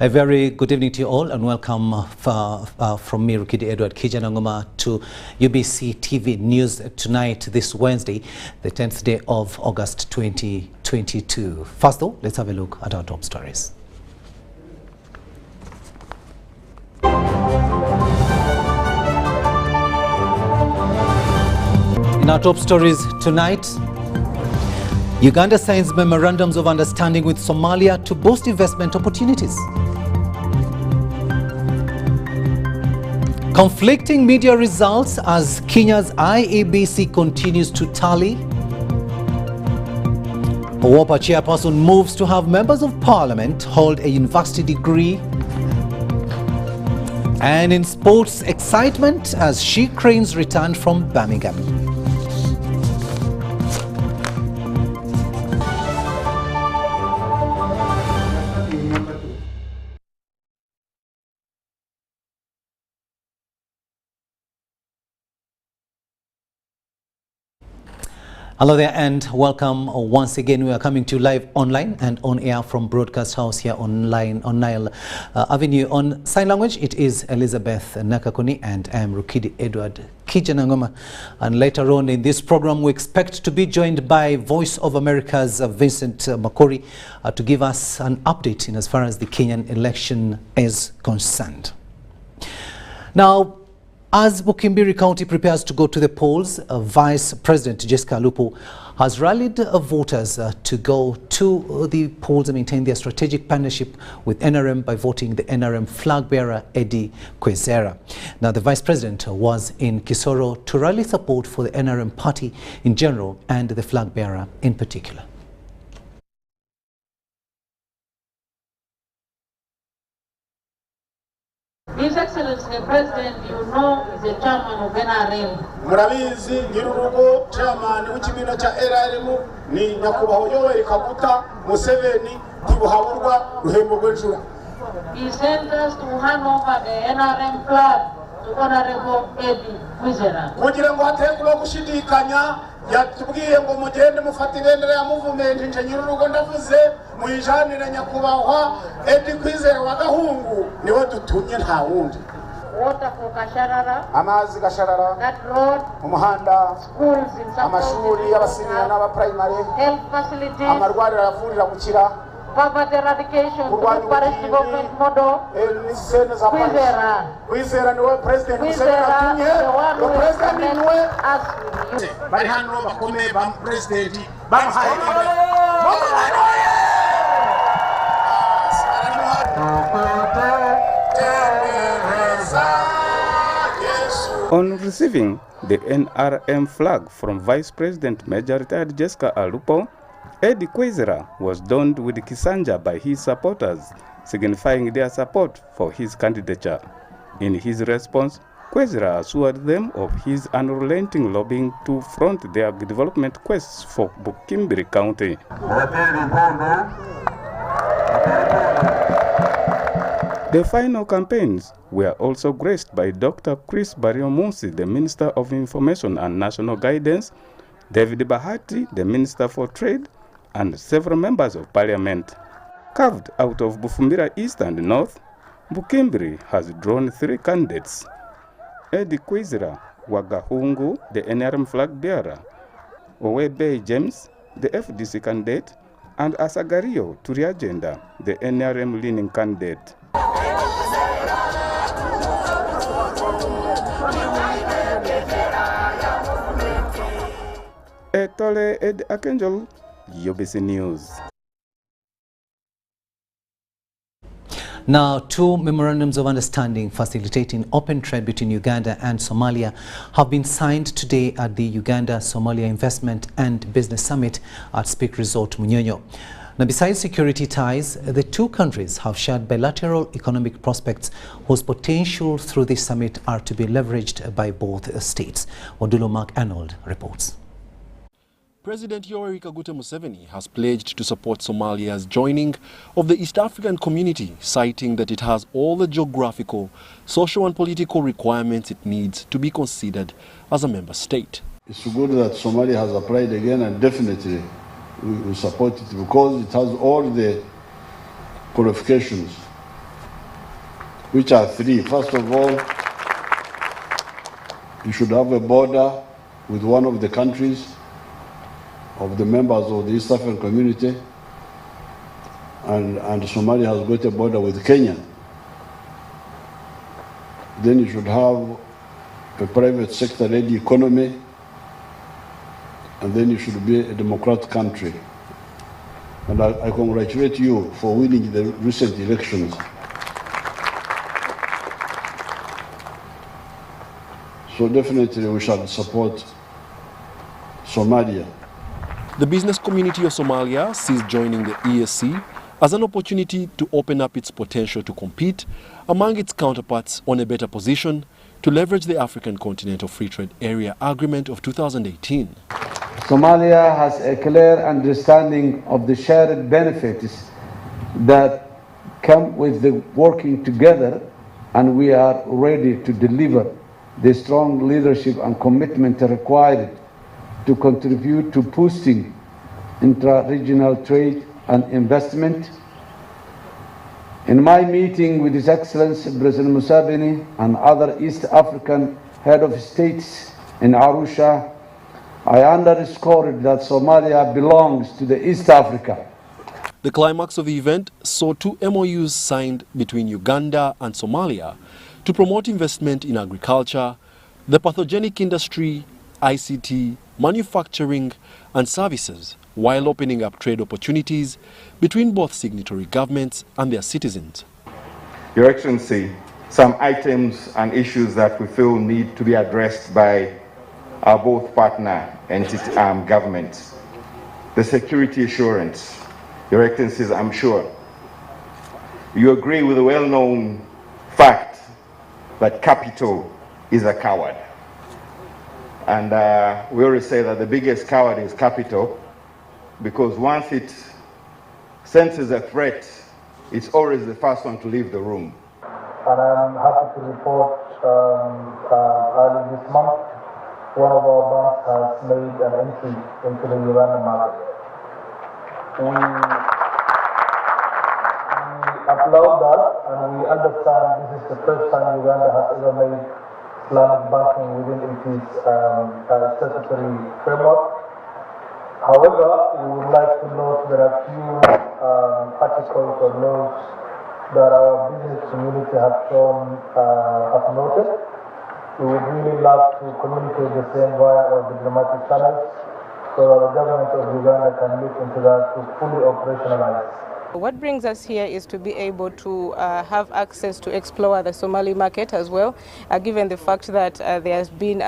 A very good evening to you all and welcome from me, Rukidi Edward Kiijanangoma, to UBC TV News tonight, this Wednesday, the 10th day of August 2022. First though, let's have a look at our top stories. In our top stories tonight, Uganda signs memorandums of understanding with Somalia to boost investment opportunities. Conflicting media results as Kenya's UBC continues to tally. Owopa chairperson moves to have members of parliament hold a university degree. And in sports, excitement as she cranes returned from Birmingham. Hello there and welcome once again. We are coming to you live online and on air from Broadcast House here online on Nile Avenue. On sign language, it is Elizabeth Nakakuni and I am Rukidi Edward Kiijanangoma. And later on in this program, we expect to be joined by Voice of America's Vincent Makori to give us an update in as far as the Kenyan election is concerned. Now, as Bukimbiri County prepares to go to the polls, Vice President Jessica Alupo has rallied voters to go to the polls and maintain their strategic partnership with NRM by voting the NRM flag bearer Eddie Kwizera. Now, the Vice President was in Kisoro to rally support for the NRM party in general and the flag bearer in particular. His Excellency the President, you know, is the chairman of NRM. Murabizi Nyirurugo, chairman w'ikibina cha NRM ni Nyakubahwa Yoweri Kaguta Museveni Tibuhaburwa Ruhembo Rw'Enjura. He sent us to hand over the NRM flag to Honorable Eddie Kwizera. Kugira ngo hatekwe gushidikanya yatubwiye ngo mugende mufata ibendera ya movement nje Nyirurugo ndavuze muyijanire Nyakubahwa Eddie Kwizera wa Gahungu niwe dutumye nta wundi. Water for Kasharara, amazi Gasharara, that road, umuhanda, schools in amashuri y'abasiniya n'aba primary, health facilities, amarwariro avurira gukira, poverty eradication, through parish development model. Kwizera niwe President Museveni atumye, the President niwe bari hano bakomeye ba President bamuhaye On receiving the NRM flag from Vice President Major Retired Jessica Alupo, Eddie Kwizera was donned with Kisanja by his supporters, signifying their support for his candidature. In his response, Kwizera assured them of his unrelenting lobbying to front their development quests for Bukimbiri County. The final campaigns were also graced by Dr. Chris Bariomunsi, the Minister of Information and National Guidance, David Bahati, the Minister for Trade, and several members of Parliament. Carved out of Bufumbira East and North, Bukimbiri has drawn 3 candidates: Eddie Kwizera wa Gahungu, the NRM flag bearer, Owebe James, the FDC candidate, and Asagario Turiagenda, the NRM leaning candidate. Etole Ed Akenjol, UBC News. Now, 2 memorandums of understanding facilitating open trade between Uganda and Somalia have been signed today at the Uganda-Somalia Investment and Business Summit at Speak Resort Munyonyo. Now, besides security ties, the 2 countries have shared bilateral economic prospects whose potential through this summit are to be leveraged by both states. Wadulo Mark Arnold reports. President Yoweri Kaguta Museveni has pledged to support Somalia's joining of the East African community, citing that it has all the geographical, social and political requirements it needs to be considered as a member state. It's good that Somalia has applied again, and definitely we support it because it has all the qualifications which are three. First of all, you should have a border with one of the countries of the members of the East African Community, and Somalia has got a border with Kenya. Then you should have a private sector-ready economy, and then you should be a democratic country. And I congratulate you for winning the recent elections. So definitely we shall support Somalia. The business community of Somalia sees joining the EAC as an opportunity to open up its potential to compete among its counterparts on a better position to leverage the African Continental Free Trade Area Agreement of 2018. Somalia has a clear understanding of the shared benefits that come with the working together, and we are ready to deliver the strong leadership and commitment required to contribute to boosting intra-regional trade and investment. In my meeting with His Excellency President Museveni and other East African head of states in Arusha, I underscored that Somalia belongs to the East Africa. The climax of the event saw 2 MOUs signed between Uganda and Somalia to promote investment in agriculture, the pathogenic industry, ICT, manufacturing and services, while opening up trade opportunities between both signatory governments and their citizens. Your Excellency, some items and issues that we feel need to be addressed by our both partner entity governments. The security assurance. Your Excellencies, I'm sure you agree with the well-known fact that capital is a coward. And we always say that the biggest coward is capital, because once it senses a threat, it's always the first one to leave the room. And I'm happy to report early this month, one of our banks has made an entry into the Ugandan market. We applaud that, and we understand this is the first time Uganda has ever made Islamic banking within its statutory framework. However, we would like to note there are few articles or laws that our business community have noted. We would really love to communicate the same via our diplomatic channels so that the government of Uganda can look into that to fully operationalize. What brings us here is to be able to have access to explore the Somali market as well, given the fact that there has been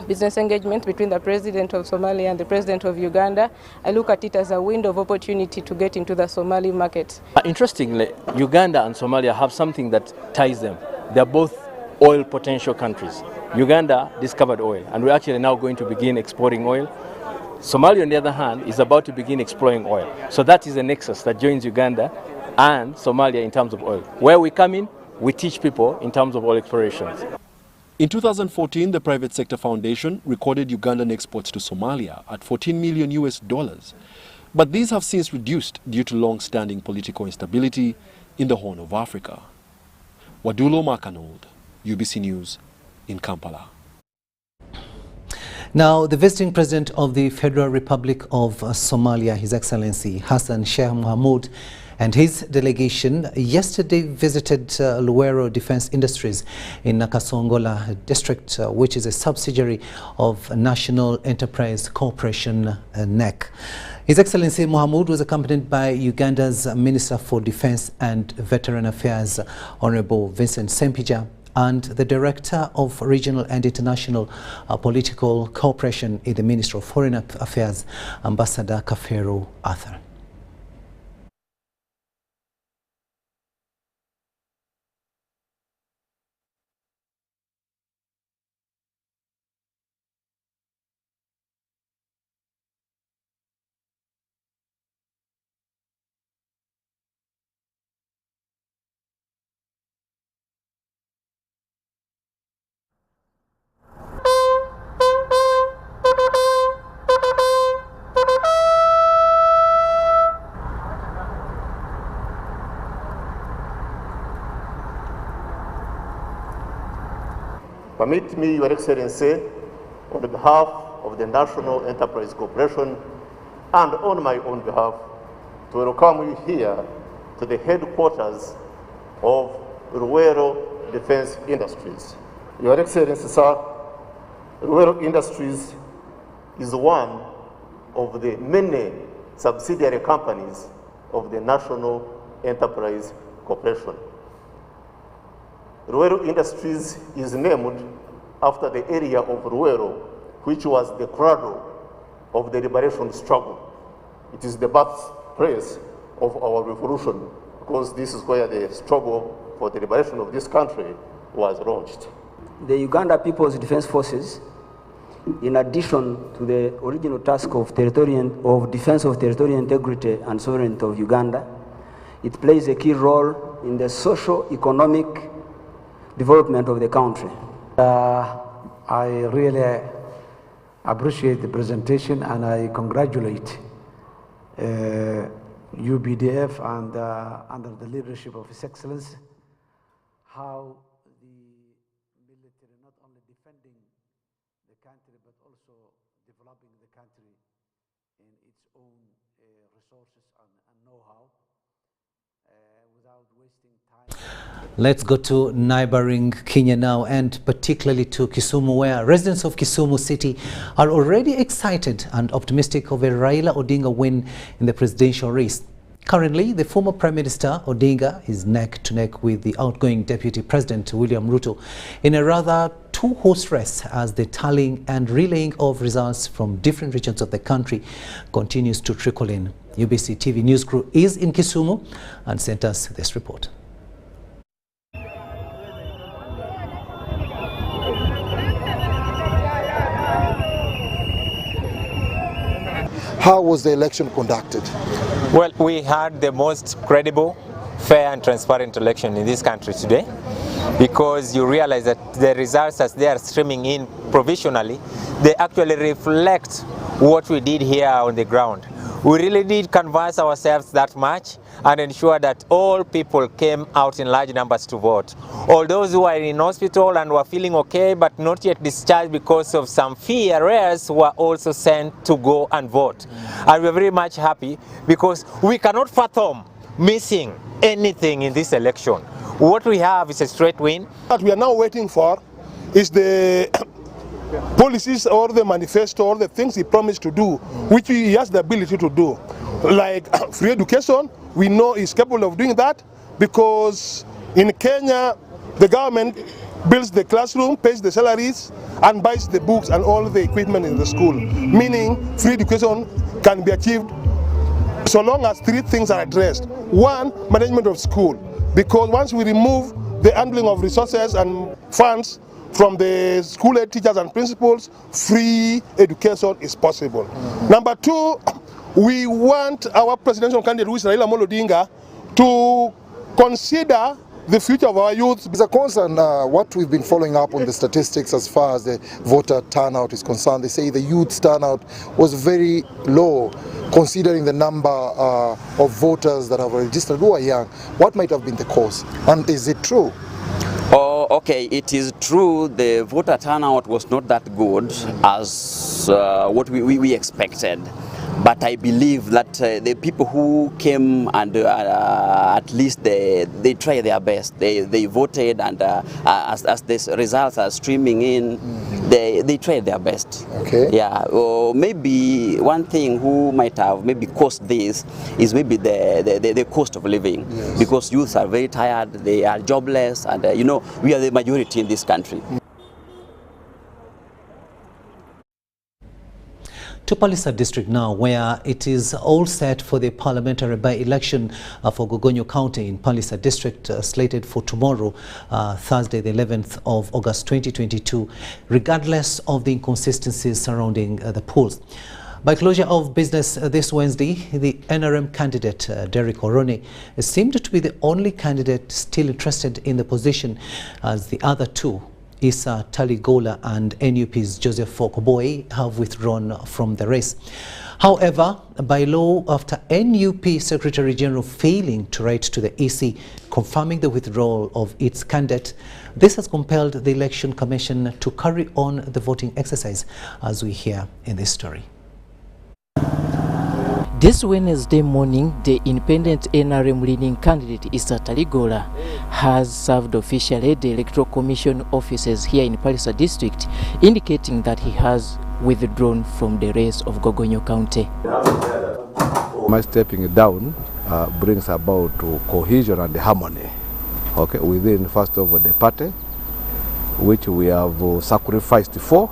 business engagement between the President of Somalia and the President of Uganda. I look at it as a window of opportunity to get into the Somali market. Interestingly, Uganda and Somalia have something that ties them. They're both oil potential countries. Uganda discovered oil, and we're actually now going to begin exporting oil. Somalia, on the other hand, is about to begin exploring oil. So that is a nexus that joins Uganda and Somalia in terms of oil. Where we come in, we teach people in terms of oil explorations. In 2014, the Private Sector Foundation recorded Ugandan exports to Somalia at $14 million US. But these have since reduced due to long-standing political instability in the Horn of Africa. Wadulo Makanold, UBC News in Kampala. Now, the visiting president of the Federal Republic of Somalia, His Excellency Hassan Sheikh Mohamud, and his delegation yesterday visited Luwero Defense Industries in Nakasongola district, which is a subsidiary of National Enterprise Corporation, NEC. His Excellency Mohamud was accompanied by Uganda's Minister for Defense and Veteran Affairs, Honorable Vincent Sempija, and the Director of Regional and International Political Cooperation in the Ministry of Foreign Affairs, Ambassador Kafero Arthur. Permit me, Your Excellency, on behalf of the National Enterprise Corporation and on my own behalf, to welcome you here to the headquarters of Ruwero Defense Industries. Your Excellency, sir, Ruwero Industries is one of the many subsidiary companies of the National Enterprise Corporation. Ruwero Industries is named after the area of Ruwero, which was the cradle of the liberation struggle. It is the birthplace of our revolution, because this is where the struggle for the liberation of this country was launched. The Uganda People's Defense Forces, in addition to the original task of defense of territorial integrity and sovereignty of Uganda, it plays a key role in the socio-economic development of the country. I really appreciate the presentation, and I congratulate UBDF and under the leadership of His Excellency, how the military not only defending the country but also developing the country in its own resources and know-how without wasting time. Let's go to neighboring Kenya now, and particularly to Kisumu, where residents of Kisumu City are already excited and optimistic of a Raila Odinga win in the presidential race. Currently, the former Prime Minister Odinga is neck to neck with the outgoing Deputy President William Ruto in a rather two-horse race, as the tallying and relaying of results from different regions of the country continues to trickle in. UBC TV news crew is in Kisumu and sent us this report. How was the election conducted? Well, we had the most credible, fair and transparent election in this country today, because you realize that the results as they are streaming in provisionally, they actually reflect what we did here on the ground. We really did canvass ourselves that much and ensure that all people came out in large numbers to vote. All those who are in hospital and were feeling okay but not yet discharged because of some fee arrears were also sent to go and vote. And we're very much happy, because we cannot fathom missing anything in this election. What we have is a straight win. What we are now waiting for is the policies or the manifesto or the things he promised to do, which he has the ability to do. Like free education, we know he's capable of doing that, because in Kenya, the government builds the classroom, pays the salaries, and buys the books and all the equipment in the school. Meaning, free education can be achieved so long as three things are addressed. One, management of school, because once we remove the handling of resources and funds from the school head teachers and principals, free education is possible. Number two, we want our presidential candidate, who is Raila Amolo Odinga, to consider the future of our youth. It's a concern, what we've been following up on the statistics as far as the voter turnout is concerned. They say the youth turnout was very low, considering the number of voters that have registered who are young. What might have been the cause? And is it true? Oh, okay, it is true the voter turnout was not that good as what we expected. But I believe that the people who came and at least they tried their best. They voted, and as the results are streaming in, they tried their best. Okay. Yeah. Or maybe one thing who might have maybe caused this is maybe the cost of living. Yes. Because youths are very tired, they are jobless, and you know, we are the majority in this country. To Palisa district now, where it is all set for the parliamentary by-election for Gogonyo County in Palisa district, slated for tomorrow, Thursday the 11th of August 2022, regardless of the inconsistencies surrounding the polls. By closure of business this Wednesday, the NRM candidate, Derek Orone, seemed to be the only candidate still interested in the position, as the other two Issa Taligola and NUP's Joseph Fokoboy have withdrawn from the race. However, by law, after NUP Secretary General failing to write to the EC confirming the withdrawal of its candidate, this has compelled the Election Commission to carry on the voting exercise, as we hear in this story. This Wednesday morning, the independent NRM-leading candidate Issa Taligola has served officially at the Electoral Commission offices here in Parisa District, indicating that he has withdrawn from the race of Gogonyo County. My stepping down brings about cohesion and harmony, okay, within first of all the party, which we have sacrificed for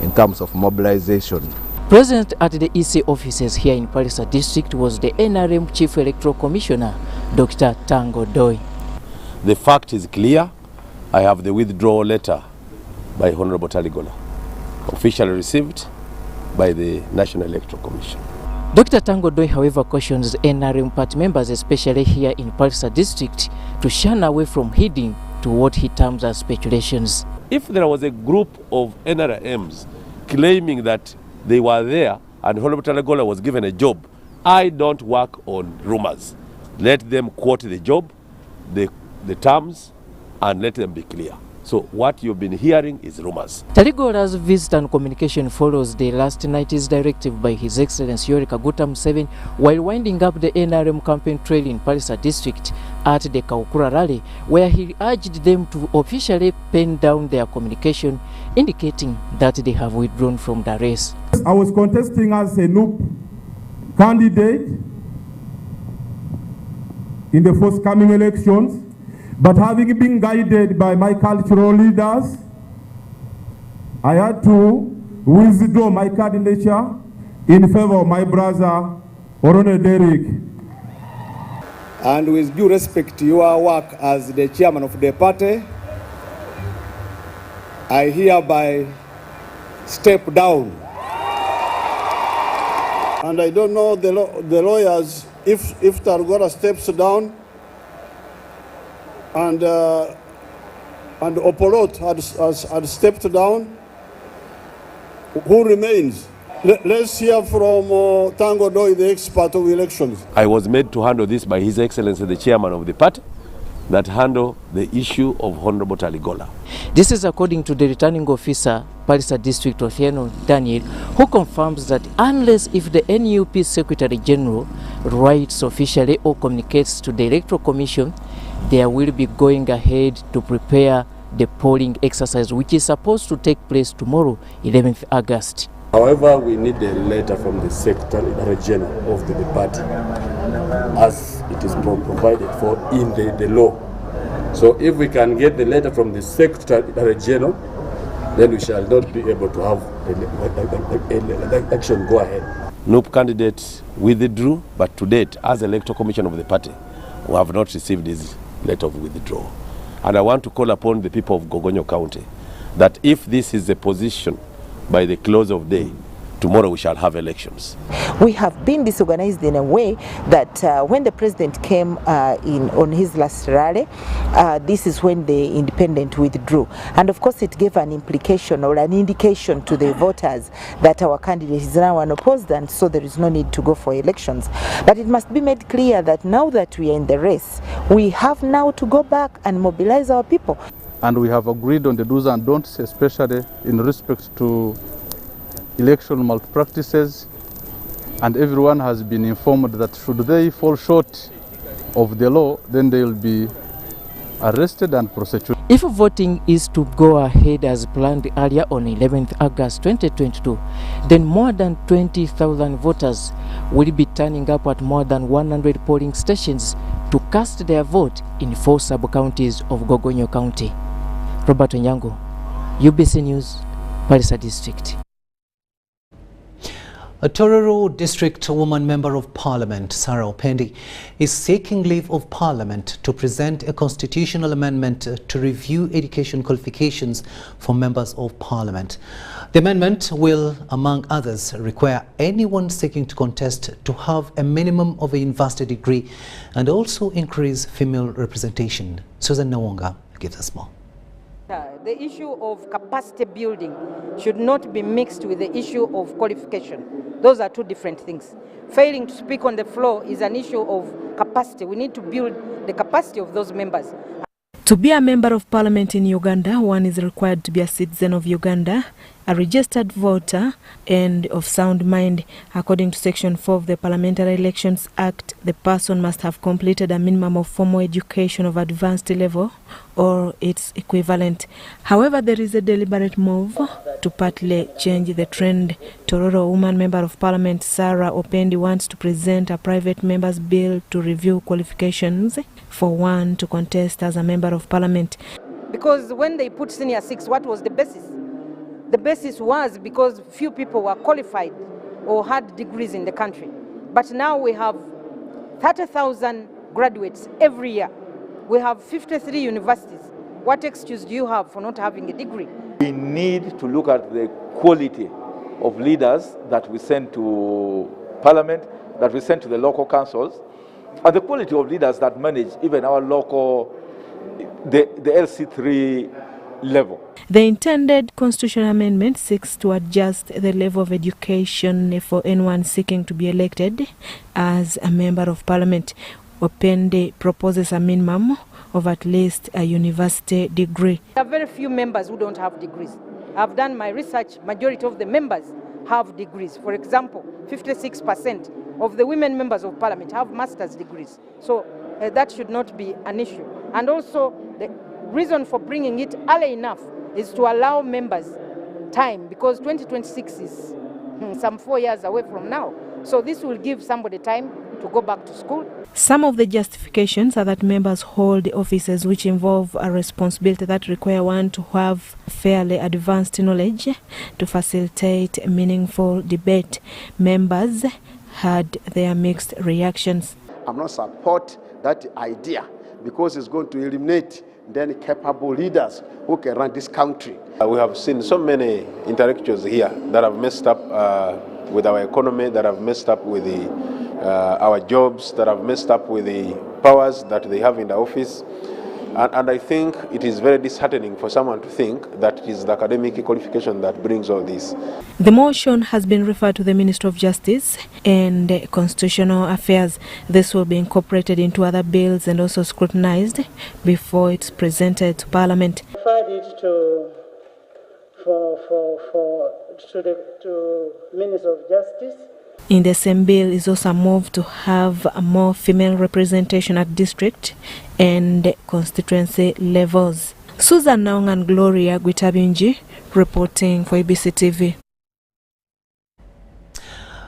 in terms of mobilization. Present at the EC offices here in Parisa District was the NRM Chief Electoral Commissioner, Dr. Tango Doi. The fact is clear. I have the withdrawal letter by Honorable Taligola, officially received by the National Electoral Commission. Dr. Tango Doi, however, cautions NRM party members, especially here in Parisa District, to shun away from heeding to what he terms as speculations. If there was a group of NRMs claiming that they were there and Honorable Taligola was given a job, I don't work on rumors. Let them quote the job, the terms, and let them be clear. So what you've been hearing is rumors. Taligola's visit and communication follows the last night's directive by His Excellency Yoweri Kaguta Museveni while winding up the NRM campaign trail in Parisa District at the Kaukura rally, where he urged them to officially pen down their communication, indicating that they have withdrawn from the race. I was contesting as a NUP candidate in the forthcoming elections, but having been guided by my cultural leaders, I had to withdraw my candidature in favor of my brother, Orone Derrick. And with due respect to your work as the chairman of the party, I hereby step down. And I don't know the lawyers, if Taligola steps down and Opolot had stepped down, who remains? Let's hear from Tango Doi, the expert of elections. I was made to handle this by His Excellency, the chairman of the party, that handle the issue of Honorable Taligola. This is according to the returning officer, Parisa District Othieno Daniel, who confirms that unless if the NUP Secretary General writes officially or communicates to the Electoral Commission, they will be going ahead to prepare the polling exercise, which is supposed to take place tomorrow, 11th August. However, we need a letter from the Secretary General of the party, as it is provided for in the law. So if we can get the letter from the Secretary General, then we shall not be able to have an election go ahead. NUP candidates withdrew, but to date, as Electoral Commission of the party, we have not received this letter of withdrawal. And I want to call upon the people of Gogonyo County that if this is the position by the close of day, tomorrow we shall have elections. We have been disorganized in a way that when the president came on his last rally, this is when the independent withdrew. And of course it gave an implication or an indication to the voters that our candidate is now unopposed, and so there is no need to go for elections. But it must be made clear that now that we are in the race, we have now to go back and mobilize our people. And we have agreed on the do's and don'ts, especially in respect to election malpractices, and everyone has been informed that should they fall short of the law, then they will be arrested and prosecuted. If voting is to go ahead as planned earlier on 11th August 2022, then more than 20,000 voters will be turning up at more than 100 polling stations to cast their vote in 4 sub-counties of Gogonyo County. Robert Onyango, UBC News, Parisa District. A Tororo District Woman Member of Parliament, Sarah Opendi, is seeking leave of Parliament to present a constitutional amendment to review education qualifications for members of Parliament. The amendment will, among others, require anyone seeking to contest to have a minimum of a university degree and also increase female representation. Susan Nawonga gives us more. The issue of capacity building should not be mixed with the issue of qualification. Those are two different things. Failing to speak on the floor is an issue of capacity. We need to build the capacity of those members. To be a member of parliament in Uganda, one is required to be a citizen of Uganda, a registered voter, and of sound mind. According to Section 4 of the Parliamentary Elections Act, the person must have completed a minimum of formal education of advanced level or its equivalent. However, there is a deliberate move to partly change the trend. Tororo woman member of parliament Sarah Opendi wants to present a private member's bill to review qualifications for one to contest as a member of parliament. Because when they put senior 6, what was the basis? The basis was because few people were qualified or had degrees in the country. But now we have 30,000 graduates every year. We have 53 universities. What excuse do you have for not having a degree? We need to look at the quality of leaders that we send to parliament, that we send to the local councils, and the quality of leaders that manage even our local, the LC3 level. The intended constitutional amendment seeks to adjust the level of education for anyone seeking to be elected as a member of parliament. Opende proposes a minimum of at least a university degree. There are very few members who don't have degrees. I've done my research, majority of the members have degrees. For example, 56% of the women members of parliament have master's degrees. So that should not be an issue. And also the reason for bringing it early enough is to allow members time, because 2026 is some 4 years away from now. So this will give somebody time to go back to school. Some of the justifications are that members hold offices which involve a responsibility that require one to have fairly advanced knowledge to facilitate meaningful debate. Members had their mixed reactions. I'm not support that idea because it's going to eliminate then capable leaders who can run this country. We have seen so many intellectuals here that have messed up with our economy, that have messed up with our jobs, that have messed up with the powers that they have in the office. And I think it is very disheartening for someone to think that it is the academic qualification that brings all this. The motion has been referred to the Minister of Justice and Constitutional Affairs. This will be incorporated into other bills and also scrutinized before it's presented to Parliament. Referred it to the Minister of Justice. In the same bill is also a move to have a more female representation at district and constituency levels. Susan Naung and Gloria Gwitabinji reporting for UBC TV.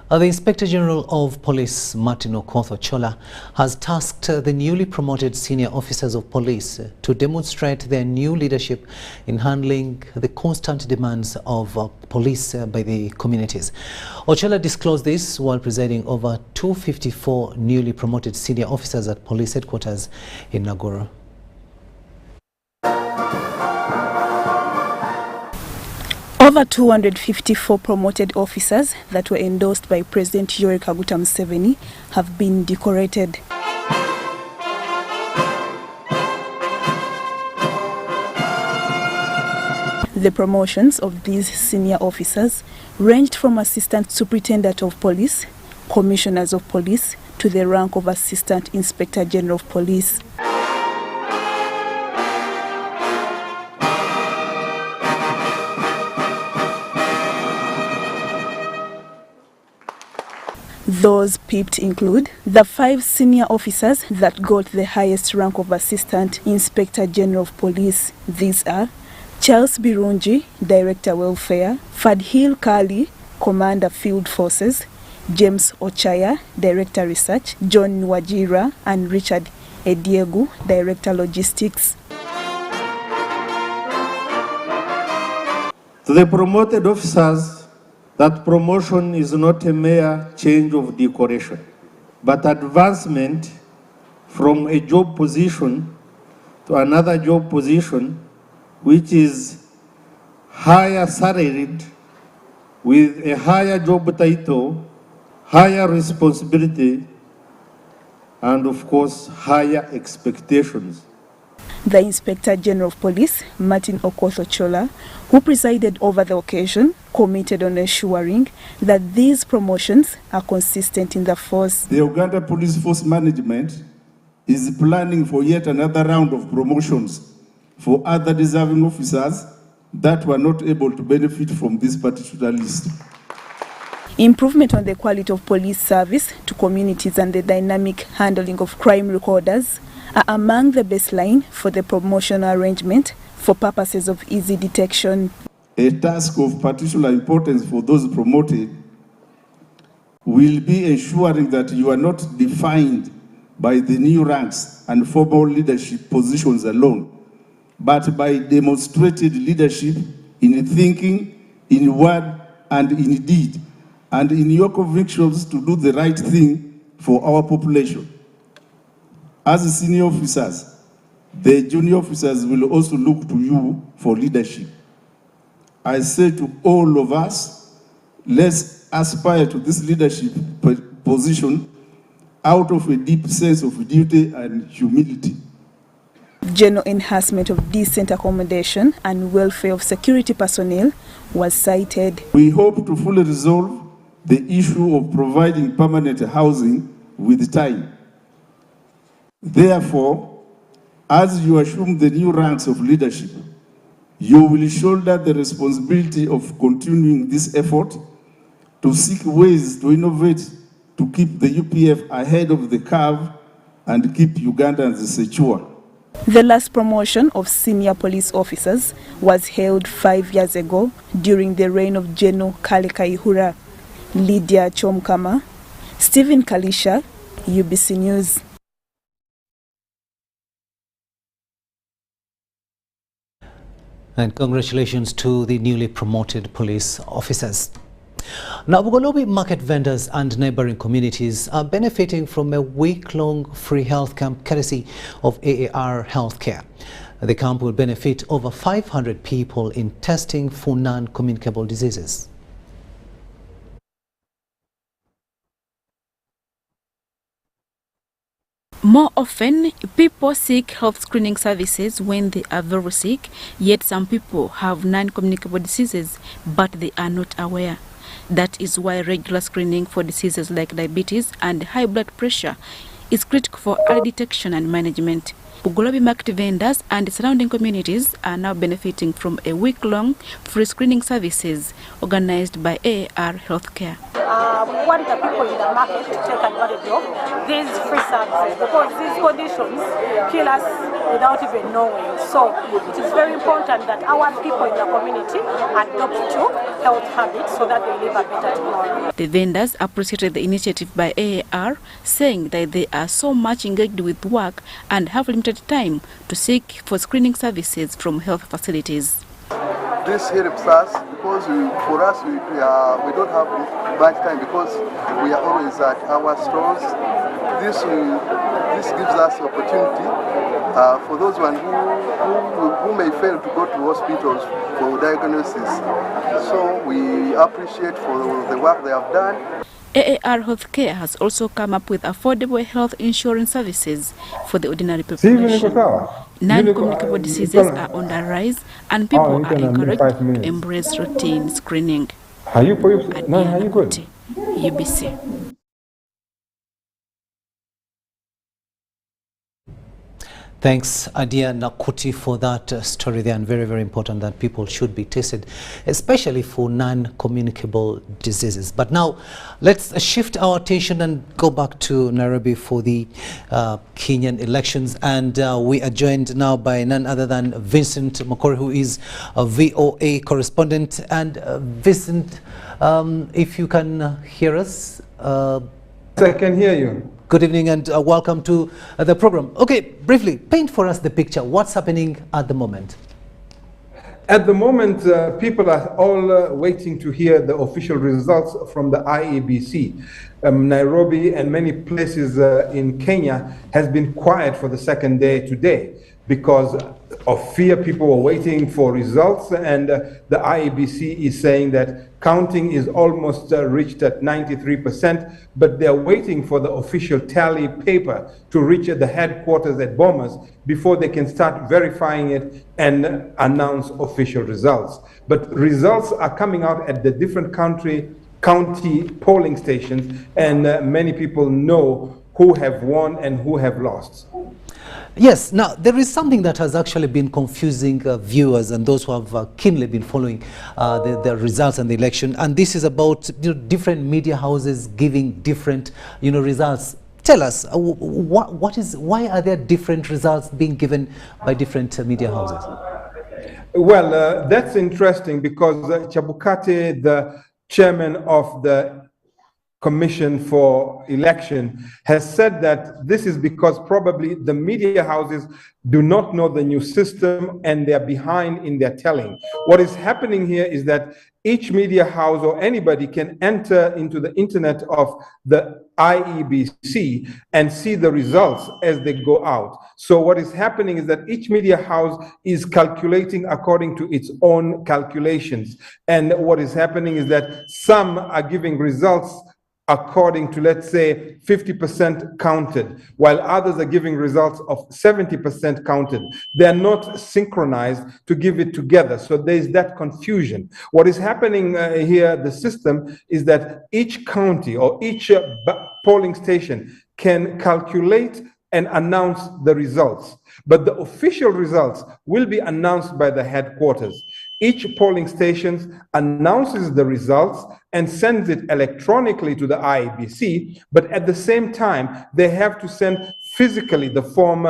The Inspector General of Police, Martin Okoth-Ochola, has tasked the newly promoted senior officers of police to demonstrate their new leadership in handling the constant demands of police by the communities. Ochola disclosed this while presiding over 254 newly promoted senior officers at police headquarters in Nagoro. Over 254 promoted officers that were endorsed by President Yoweri Kaguta Museveni have been decorated. The promotions of these senior officers ranged from Assistant Superintendent of Police, Commissioners of Police, to the rank of Assistant Inspector General of Police. Those picked include the 5 senior officers that got the highest rank of Assistant Inspector General of Police. These are Charles Birungi, Director Welfare, Fadhil Kali, Commander Field Forces, James Ochaya, Director Research, John Nwajira, and Richard Ediegu, Director Logistics. To the promoted officers, that promotion is not a mere change of decoration, but advancement from a job position to another job position, which is higher salaried, with a higher job title, higher responsibility, and of course, higher expectations. The Inspector General of Police, Martin Okotho-Chola, who presided over the occasion, committed on ensuring that these promotions are consistent in the force. The Uganda Police Force Management is planning for yet another round of promotions for other deserving officers that were not able to benefit from this particular list. Improvement on the quality of police service to communities and the dynamic handling of crime recorders are among the baseline for the promotional arrangement for purposes of easy detection. A task of particular importance for those promoted will be ensuring that you are not defined by the new ranks and formal leadership positions alone, but by demonstrated leadership in thinking, in word, and in deed, and in your convictions to do the right thing for our population. As senior officers, the junior officers will also look to you for leadership. I say to all of us, let's aspire to this leadership position out of a deep sense of duty and humility. General enhancement of decent accommodation and welfare of security personnel was cited. We hope to fully resolve the issue of providing permanent housing with time. Therefore, as you assume the new ranks of leadership, you will shoulder the responsibility of continuing this effort to seek ways to innovate to keep the UPF ahead of the curve and keep Ugandans secure. The last promotion of senior police officers was held 5 years ago during the reign of General Kale Kaihura. Lydia Chomkama, Stephen Kalisha, UBC News. And congratulations to the newly promoted police officers. Now, Bugolobi market vendors and neighboring communities are benefiting from a week-long free health camp courtesy of AAR Healthcare. The camp will benefit over 500 people in testing for non-communicable diseases. More often, people seek health screening services when they are very sick, yet some people have non-communicable diseases, but they are not aware. That is why regular screening for diseases like diabetes and high blood pressure is critical for early detection and management. Bugolobi market vendors and surrounding communities are now benefiting from a week-long free screening services organized by AAR Healthcare. We want the people in the market to take advantage of these free services because these conditions kill us without even knowing. So it is very important that our people in the community adopt to health habits so that they live a better tomorrow. The vendors appreciated the initiative by AAR, saying that they are so much engaged with work and have limited time to seek for screening services from health facilities. This helps us because for us we don't have much time because we are always at our stores. This gives us opportunity for those one who may fail to go to hospitals for diagnosis. So we appreciate for the work they have done. AAR Healthcare has also come up with affordable health insurance services for the ordinary population. Non-communicable diseases are on the rise and people are encouraged to embrace routine screening. UBC. Thanks, Adia Nakuti, for that story there, and very, very important that people should be tested, especially for non-communicable diseases. But now, let's shift our attention and go back to Nairobi for the Kenyan elections. And we are joined now by none other than Vincent Makori, who is a VOA correspondent. And Vincent, if you can hear us. I can hear you. Good evening and welcome to the program. Okay, briefly, paint for us the picture. What's happening at the moment? At the moment, people are all waiting to hear the official results from the IEBC. Nairobi and many places in Kenya has been quiet for the second day today because of fear. People were waiting for results, and the IEBC is saying that counting is almost reached at 93%, but they're waiting for the official tally paper to reach at the headquarters at Bomas before they can start verifying it and announce official results. But results are coming out at the different county polling stations, and many people know who have won and who have lost. Yes, now there is something that has actually been confusing viewers and those who have keenly been following the results and the election, and this is about different media houses giving different results. Tell us, why are there different results being given by different media houses? Well, that's interesting because Chebukati, the chairman of the Commission for Election, has said that this is because probably the media houses do not know the new system and they're behind in their telling. What is happening here is that each media house or anybody can enter into the internet of the IEBC and see the results as they go out. So what is happening is that each media house is calculating according to its own calculations. And what is happening is that some are giving results according to, let's say, 50% counted, while others are giving results of 70% counted. They're not synchronized to give it together. So there's that confusion. What is happening here, the system, is that each county or each polling station can calculate and announce the results. But the official results will be announced by the headquarters. Each polling station announces the results and sends it electronically to the IEBC, but at the same time, they have to send physically the form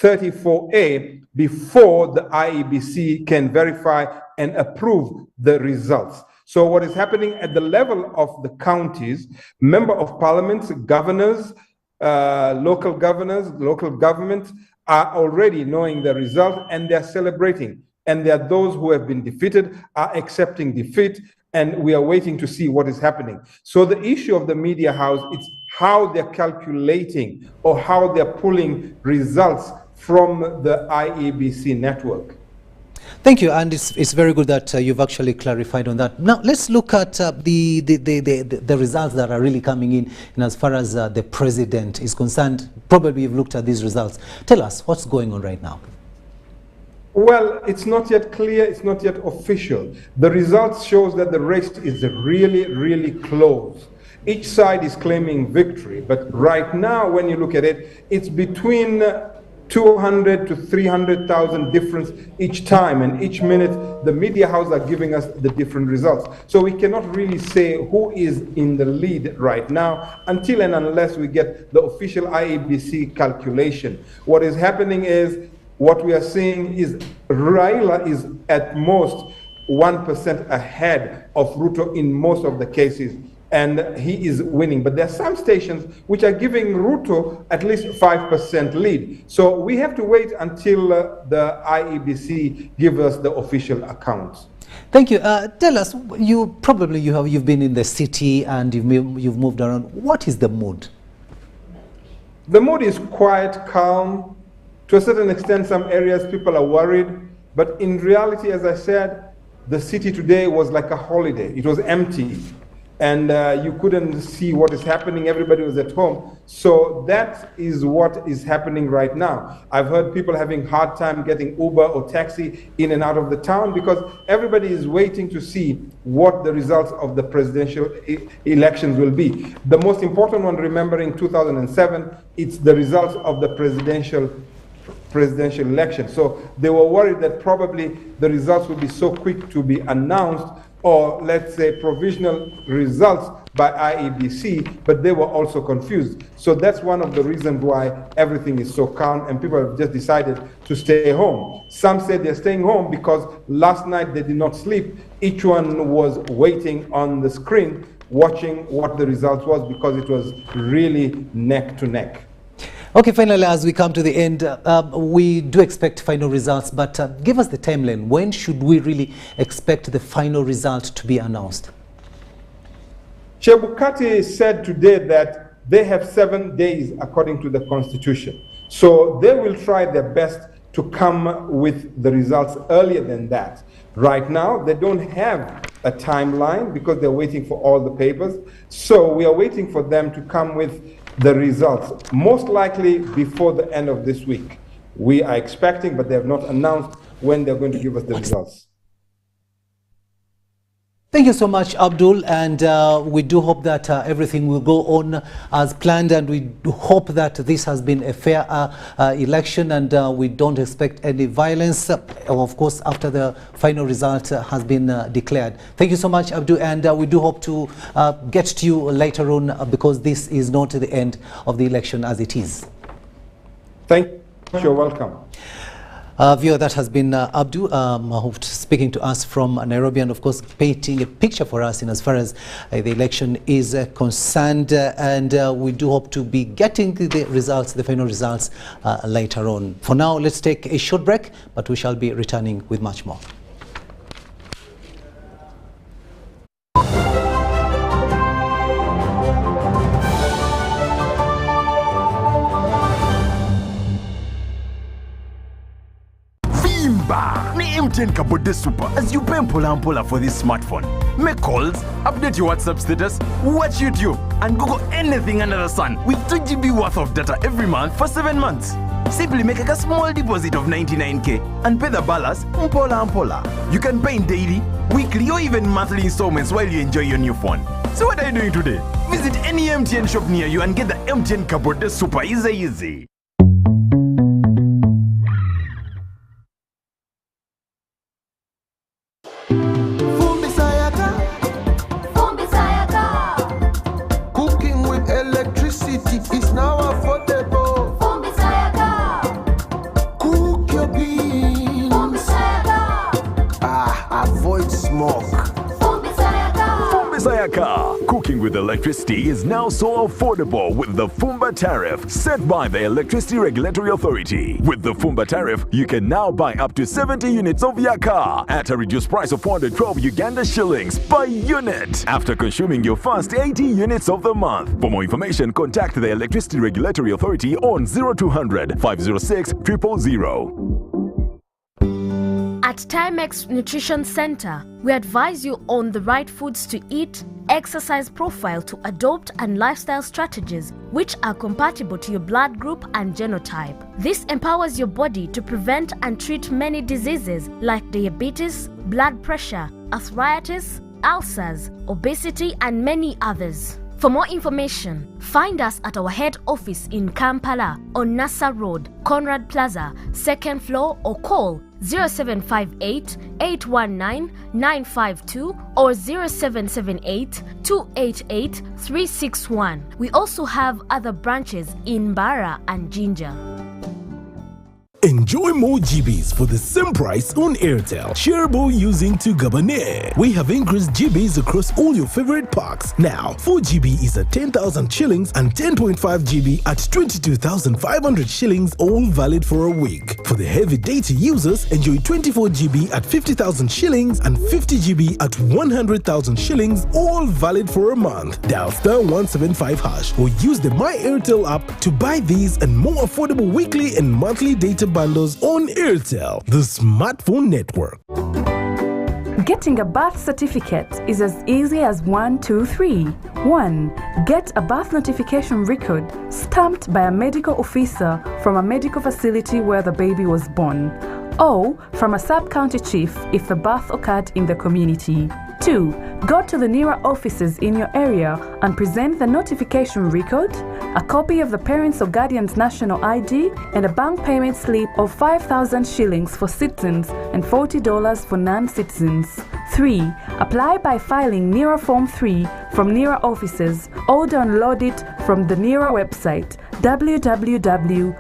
34A before the IEBC can verify and approve the results. So what is happening at the level of the counties, member of parliaments, governors, local governments are already knowing the result and they're celebrating. And there are those who have been defeated are accepting defeat, and we are waiting to see what is happening. So the issue of the media house, it's how they're calculating or how they're pulling results from the IEBC network. Thank you, and it's very good that you've actually clarified on that. Now let's look at the results that are really coming in, and as far as the president is concerned. Probably you've looked at these results. Tell us what's going on right now. Well, it's not yet clear, it's not yet official. The results shows that the race is really, really close. Each side is claiming victory, but right now, when you look at it, it's between 200 to 300,000 difference each time, and each minute the media houses are giving us the different results. So we cannot really say who is in the lead right now until and unless we get the official IEBC calculation. What is happening is, what we are seeing is Raila is at most 1% ahead of Ruto in most of the cases, and he is winning. But there are some stations which are giving Ruto at least 5% lead. So we have to wait until the IEBC give us the official accounts. Thank you. Tell us, you've been in the city and you've moved around. What is the mood? The mood is quiet, calm. To a certain extent, some areas people are worried, but in reality, as I said, the city today was like a holiday. It was empty, and you couldn't see what is happening. Everybody was at home. So that is what is happening right now. I've heard people having a hard time getting Uber or taxi in and out of the town because everybody is waiting to see what the results of the presidential elections will be. The most important one, remembering 2007, it's the results of the presidential election. So they were worried that probably the results would be so quick to be announced, or let's say provisional results by IEBC, but they were also confused. So that's one of the reasons why everything is so calm and people have just decided to stay home. Some said they're staying home because last night they did not sleep. Each one was waiting on the screen, watching what the results was, because it was really neck to neck. Okay, finally, as we come to the end, we do expect final results, but give us the timeline. When should we really expect the final result to be announced? Chebukati said today that they have 7 days according to the constitution. So they will try their best to come with the results earlier than that. Right now, they don't have a timeline because they're waiting for all the papers. So we are waiting for them to come with the results, most likely before the end of this week. We are expecting, but they have not announced when they're going to give us the results. Thank you so much, Abdul, and we do hope that everything will go on as planned, and we do hope that this has been a fair election, and we don't expect any violence, of course, after the final result has been declared. Thank you so much, Abdul, and we do hope to get to you later on, because this is not the end of the election as it is. Thank you. You're welcome. Viewer, that has been Abdu speaking to us from Nairobi, and of course painting a picture for us in as far as the election is concerned, and we do hope to be getting the results, the final results later on. For now, let's take a short break, but we shall be returning with much more. MTN Kabode Super as you pay mpola for this smartphone. Make calls, update your WhatsApp status, watch YouTube, and Google anything under the sun with 2 GB worth of data every month for 7 months. Simply make a small deposit of 99k and pay the balance mpola. You can pay in daily, weekly, or even monthly installments while you enjoy your new phone. So what are you doing today? Visit any MTN shop near you and get the MTN Kabode Super easy. It's now affordable. Cook your beans. Avoid smoke. Sayaka. Cooking with electricity is now so affordable with the Fumba tariff set by the Electricity Regulatory Authority. With the Fumba tariff, you can now buy up to 70 units of Yaka at a reduced price of 412 Uganda shillings per unit after consuming your first 80 units of the month. For more information, contact the Electricity Regulatory Authority on 0200 506 000. At Timex Nutrition Center, we advise you on the right foods to eat, exercise profile to adopt, and lifestyle strategies which are compatible to your blood group and genotype. This empowers your body to prevent and treat many diseases like diabetes, blood pressure, arthritis, ulcers, obesity, and many others. For more information, find us at our head office in Kampala on Nassa Road, Conrad Plaza, 2nd floor, or call 0758 819 952 or 0778 288 361. We also have other branches in Mbara and Jinja. Enjoy more GBs for the same price on Airtel. Shareable using Tugabane. We have increased GBs across all your favorite packs. Now, 4 GB is at 10,000 shillings and 10.5 GB at 22,500 shillings, all valid for a week. For the heavy data users, enjoy 24 GB at 50,000 shillings and 50 GB at 100,000 shillings, all valid for a month. Dial *175# or use the My Airtel app to buy these and more affordable weekly and monthly data bundles on Airtel, the smartphone network. Getting a birth certificate is as easy as 1, 2, 3. 1. Get a birth notification record stamped by a medical officer from a medical facility where the baby was born, or from a sub-county chief if the birth occurred in the community. 2. Go to the nearer offices in your area and present the notification record, a copy of the parents' or guardian's national ID, and a bank payment slip of 5,000 shillings for citizens and $40 for non-citizens. 3. Apply by filing NERA Form 3 from NERA offices or download it from the NERA website www.nera.go.ug.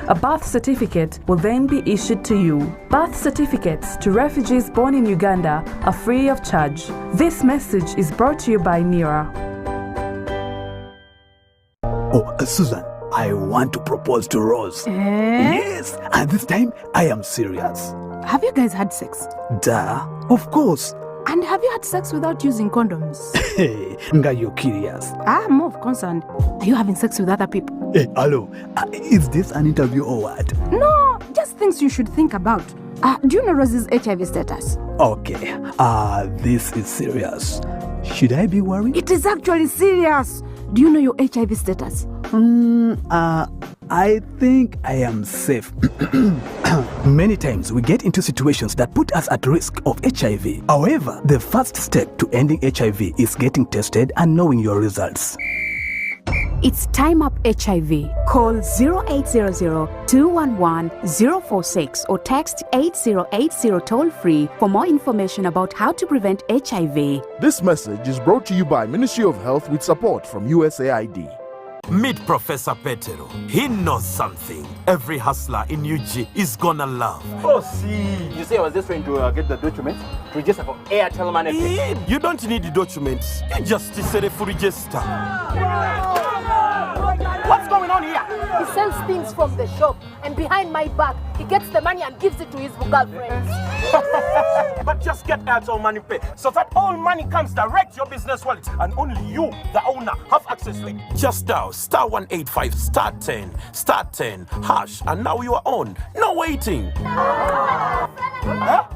A birth certificate will then be issued to you. Birth certificates to refugees born in Uganda are free of charge. This message is brought to you by NERA. Oh, Susan, I want to propose to Rose. Yes, and this time I am serious. Have you guys had sex? Duh, of course. And have you had sex without using condoms? Hey, nga you're curious. I'm more concerned. Are you having sex with other people? Hey, hello. Is this an interview or what? No, just things you should think about. Do you know Rose's HIV status? Okay. This is serious. Should I be worried? It is actually serious. Do you know your HIV status? I think I am safe. Many times we get into situations that put us at risk of HIV. However, the first step to ending HIV is getting tested and knowing your results. It's Time Up HIV. Call 0800-211-046 or text 8080 toll-free for more information about how to prevent HIV. This message is brought to you by Ministry of Health with support from USAID. Meet Professor Petero. He knows something every hustler in UG is gonna love. Oh, see. You say I was just trying to get the documents to register for Airtel Money. You don't need the documents. You just say the register. What's going on here? He sells things from the shop, and behind my back, he gets the money and gives it to his girlfriends. But just get Airtel Money Pay so that all money comes direct to your business wallet and only you, the owner, have access to it. Just dial *185 *10 hash and now you are on. No waiting. Huh?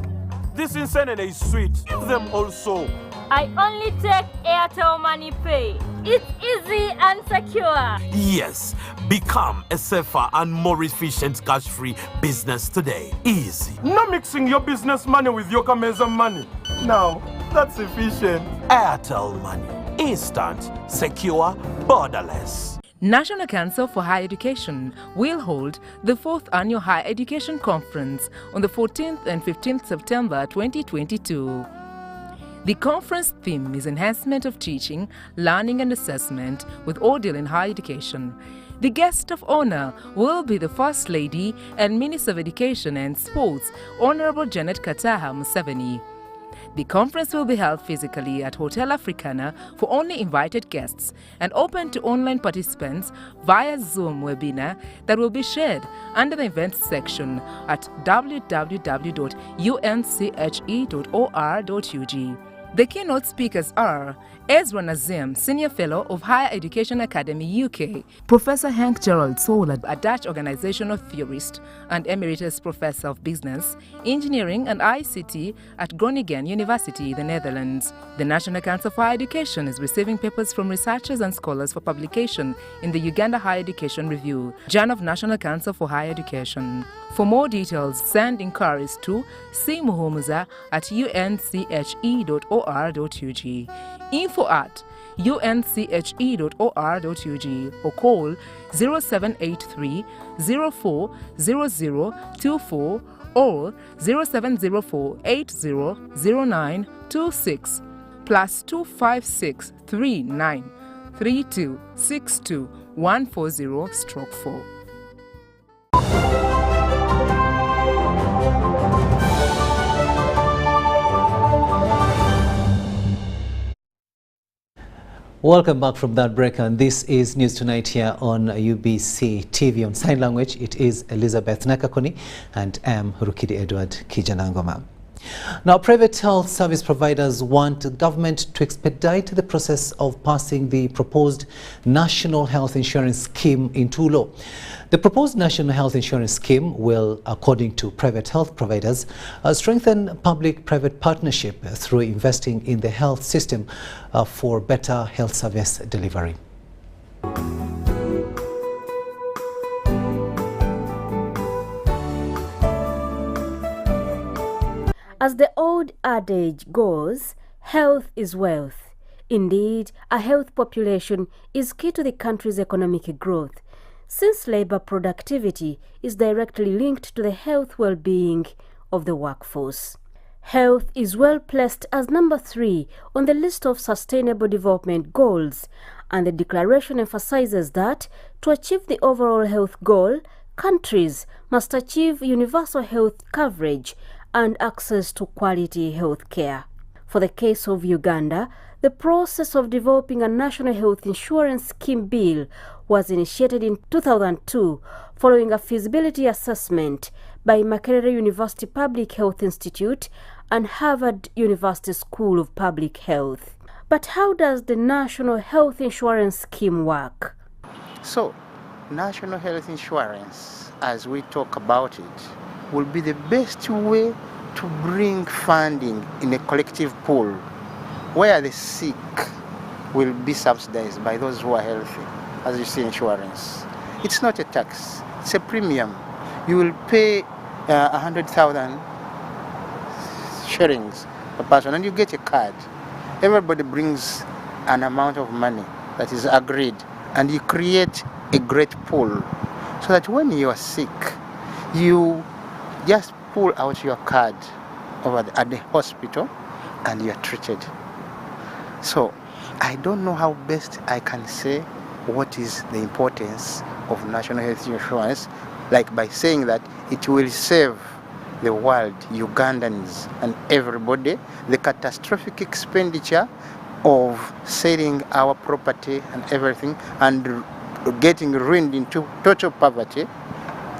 This insanity is sweet. Give them also. I only take Airtel Money Pay. It's easy and secure. Yes, become a safer and more efficient cash-free business today. Easy. No mixing your business money with your Kameza money. Now, that's efficient. Airtel Money. Instant, secure, borderless. National Council for Higher Education will hold the 4th Annual Higher Education Conference on the 14th and 15th September 2022. The conference theme is Enhancement of Teaching, Learning and Assessment with Ordeal in Higher Education. The guest of honor will be the First Lady and Minister of Education and Sports, Honorable Janet Kataha Museveni. The conference will be held physically at Hotel Africana for only invited guests and open to online participants via Zoom webinar that will be shared under the events section at www.unche.or.ug. The keynote speakers are Ezra Nazim, Senior Fellow of Higher Education Academy UK, Professor Henk Gerald Sola, a Dutch organizational theorist and Emeritus Professor of Business, Engineering and ICT at Groningen University, the Netherlands. The National Council for Higher Education is receiving papers from researchers and scholars for publication in the Uganda Higher Education Review, Journal of National Council for Higher Education. For more details, send inquiries to cmuhumuza@unche.or.ug, info@unche.or.ug, or call 0783 040024 or 0704 800926 +256 39 32 62 140/4. Welcome back from that break, and this is News Tonight here on UBC TV. On sign language, it is Elizabeth Nakakuni and I am Rukidi Edward Kiijanangoma. Now, private health service providers want government to expedite the process of passing the proposed National Health Insurance Scheme into law. The proposed National Health Insurance Scheme will, according to private health providers, strengthen public-private partnership through investing in the health system for better health service delivery. As the old adage goes, health is wealth. Indeed, a healthy population is key to the country's economic growth, since labor productivity is directly linked to the health well-being of the workforce. Health is well placed as number 3 on the list of Sustainable Development Goals, and the declaration emphasizes that to achieve the overall health goal, countries must achieve universal health coverage and access to quality health care. For the case of Uganda, the process of developing a national health insurance scheme bill was initiated in 2002 following a feasibility assessment by Makerere University Public Health Institute and Harvard University School of Public Health. But how does the National Health Insurance Scheme work? So, national health insurance, as we talk about it, will be the best way to bring funding in a collective pool where the sick will be subsidized by those who are healthy. As you see, insurance, it's not a tax, it's a premium. You will pay 100,000 shillings per person and you get a card. Everybody brings an amount of money that is agreed, and you create a great pool so that when you are sick, you just pull out your card at the hospital and you are treated. So I don't know how best I can say what is the importance of national health insurance, like by saying that it will save the world, Ugandans and everybody, the catastrophic expenditure of selling our property and everything and getting ruined into total poverty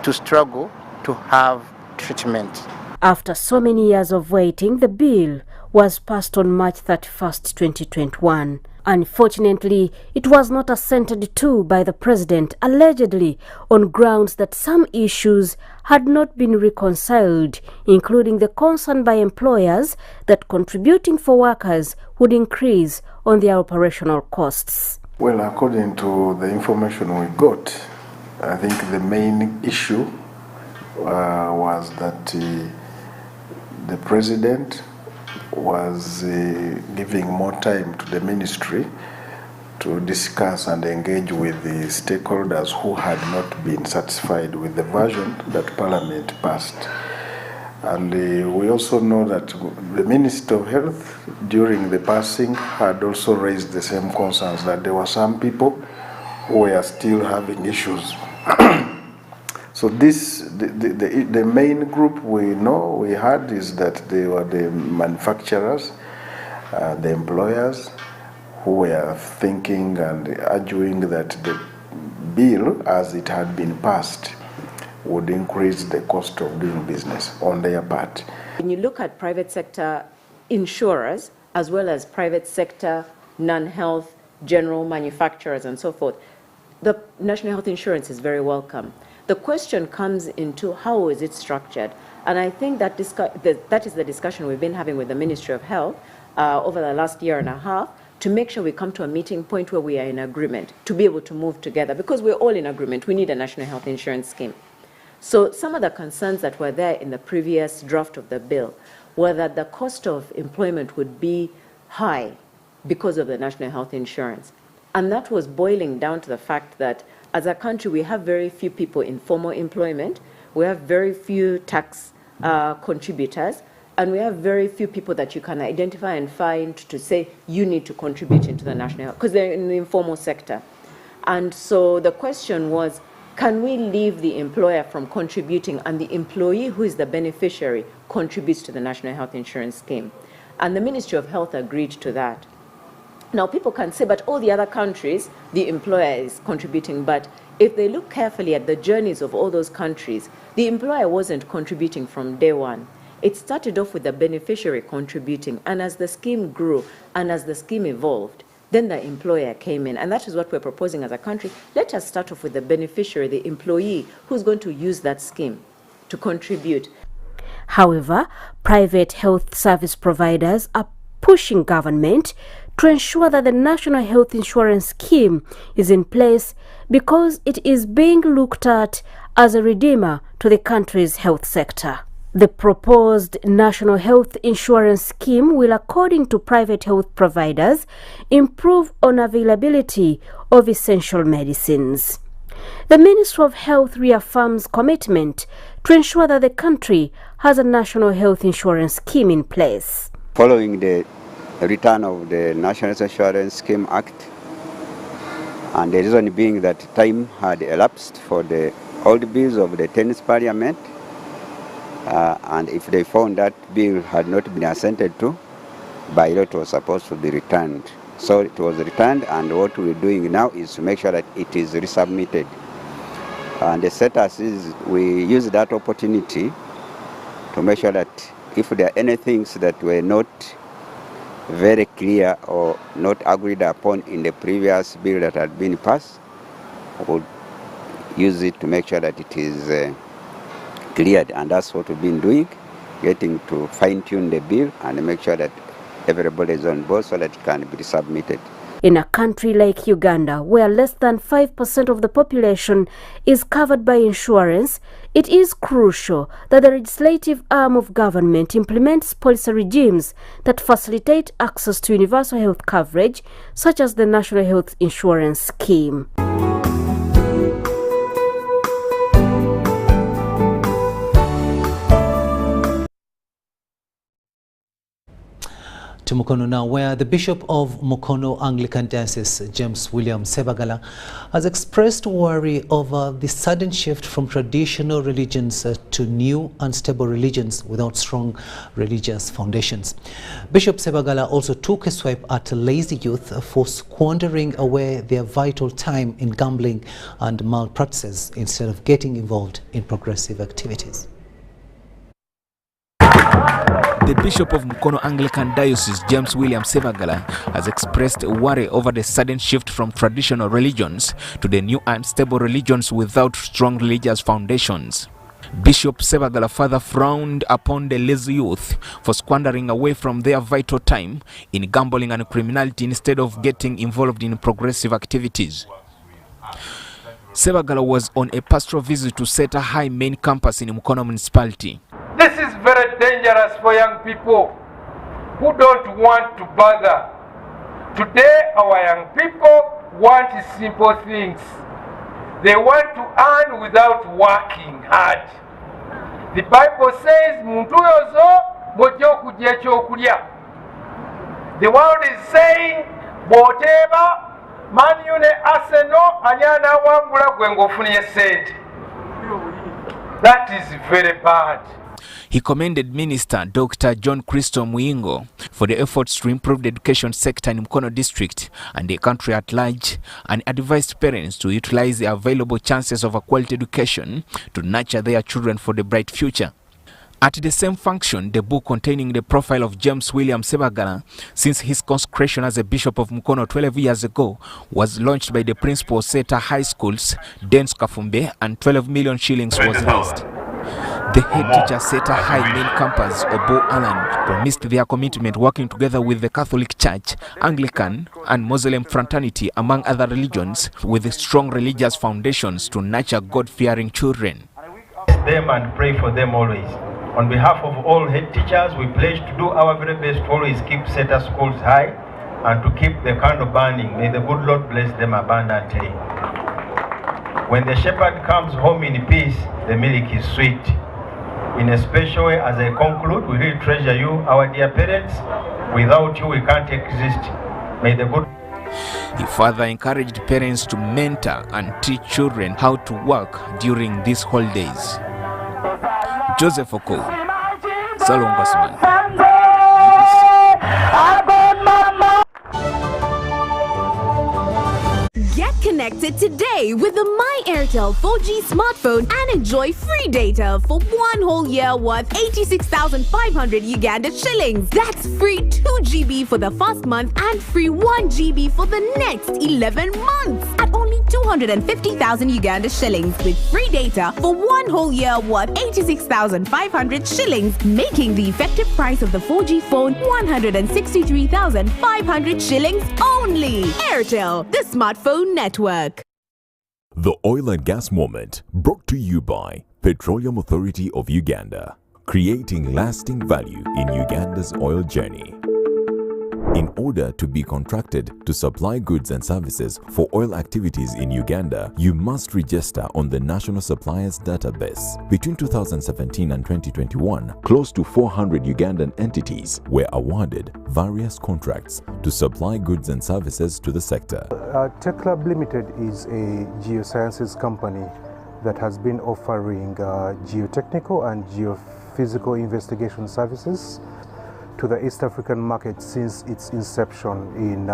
to struggle to have treatment. After so many years of waiting, the bill was passed on March 31st, 2021. Unfortunately, it was not assented to by the president, allegedly on grounds that some issues had not been reconciled, including the concern by employers that contributing for workers would increase on their operational costs. Well, according to the information we got, I think the main issue was that the president was giving more time to the ministry to discuss and engage with the stakeholders who had not been satisfied with the version that Parliament passed. And we also know that the Minister of Health during the passing had also raised the same concerns, that there were some people who were still having issues. So the main group we had is that they were the manufacturers, the employers, who were thinking and arguing that the bill, as it had been passed, would increase the cost of doing business on their part. When you look at private sector insurers, as well as private sector non-health general manufacturers and so forth, the national health insurance is very welcome. The question comes into how is it structured? And I think that that is the discussion we've been having with the Ministry of Health over the last year and a half, to make sure we come to a meeting point where we are in agreement, to be able to move together, because we're all in agreement. We need a national health insurance scheme. So some of the concerns that were there in the previous draft of the bill were that the cost of employment would be high because of the national health insurance. And that was boiling down to the fact that as a country, we have very few people in formal employment, we have very few tax contributors, and we have very few people that you can identify and find to say you need to contribute into the national health, because they're in the informal sector. And so the question was, can we leave the employer from contributing and the employee, who is the beneficiary, contributes to the national health insurance scheme? And the Ministry of Health agreed to that. Now, people can say, but all the other countries, the employer is contributing. But if they look carefully at the journeys of all those countries, the employer wasn't contributing from day one. It started off with the beneficiary contributing. And as the scheme grew and as the scheme evolved, then the employer came in. And that is what we're proposing as a country. Let us start off with the beneficiary, the employee, who's going to use that scheme to contribute. However, private health service providers are pushing government to ensure that the national health insurance scheme is in place, because it is being looked at as a redeemer to the country's health sector. The proposed national health insurance scheme will, according to private health providers, improve on availability of essential medicines. The Ministry of Health reaffirms commitment to ensure that the country has a national health insurance scheme in place. Following the return of the National Health Insurance Scheme Act, and the reason being that time had elapsed for the old bills of the 10th Parliament, and if they found that bill had not been assented to, by law it was supposed to be returned. So it was returned, and what we're doing now is to make sure that it is resubmitted. And the status is we use that opportunity to make sure that if there are any things that were not very clear or not agreed upon in the previous bill that had been passed, would use it to make sure that it is cleared, and that's what we've been doing, getting to fine-tune the bill and make sure that everybody is on board so that it can be submitted. In a country like Uganda, where less than 5% of the population is covered by insurance, it is crucial that the legislative arm of government implements policy regimes that facilitate access to universal health coverage, such as the National Health Insurance Scheme. To Mukono now, where the Bishop of Mukono Anglican Diocese, James William Sebagala, has expressed worry over the sudden shift from traditional religions to new unstable religions without strong religious foundations. Bishop Sebagala also took a swipe at lazy youth for squandering away their vital time in gambling and malpractices instead of getting involved in progressive activities. The Bishop of Mukono Anglican Diocese, James William Sebagala, has expressed worry over the sudden shift from traditional religions to the new unstable religions without strong religious foundations. Bishop Sebagala further frowned upon the lazy youth for squandering away from their vital time in gambling and criminality instead of getting involved in progressive activities. Sebagala was on a pastoral visit to Seta High main campus in Mukono municipality. This is very dangerous for young people who don't want to bother. Today, our young people want simple things. They want to earn without working hard. The Bible says, "Muntu yozo mojo kujja ekyokulya." The world is saying, "Boteba Man U ne Arsenal anyana wangula gwe ngofuniye sente." That is very bad. He commended Minister Dr. John Christo Muingo for the efforts to improve the education sector in Mukono district and the country at large, and advised parents to utilize the available chances of a quality education to nurture their children for the bright future. At the same function, the book containing the profile of James William Sebagala since his consecration as a Bishop of Mukono 12 years ago was launched by the principal of Seta High Schools, Dens Kafumbe, and 12 million shillings was raised. The head teacher Seta High main campus, Obo Alan, promised their commitment working together with the Catholic Church, Anglican and Muslim fraternity among other religions with strong religious foundations to nurture God-fearing children. Them and pray for them always. On behalf of all head teachers, we pledge to do our very best to always keep Seta schools high and to keep the candle burning. May the good Lord bless them abundantly. When the shepherd comes home in peace, the milk is sweet. In a special way, as I conclude, we really treasure you, our dear parents. Without you, we can't exist. May the good... He further encouraged parents to mentor and teach children how to work during these holidays. Joseph Oko, Salongasman. Get connected today with the My Airtel 4G smartphone and enjoy free data for 1 whole year worth 86,500 Uganda shillings. That's free 2 GB for the first month and free 1 GB for the next 11 months at only 250,000 Uganda shillings with free data for 1 whole year worth 86,500 shillings, making the effective price of the 4G phone 163,500 shillings only. Airtel, the smartphone network. The Oil and Gas Moment, brought to you by Petroleum Authority of Uganda, creating lasting value in Uganda's oil journey. In order to be contracted to supply goods and services for oil activities in Uganda, you must register on the National Suppliers Database. Between 2017 and 2021, close to 400 Ugandan entities were awarded various contracts to supply goods and services to the sector. Tech Lab Limited is a geosciences company that has been offering geotechnical and geophysical investigation services to the East African market since its inception in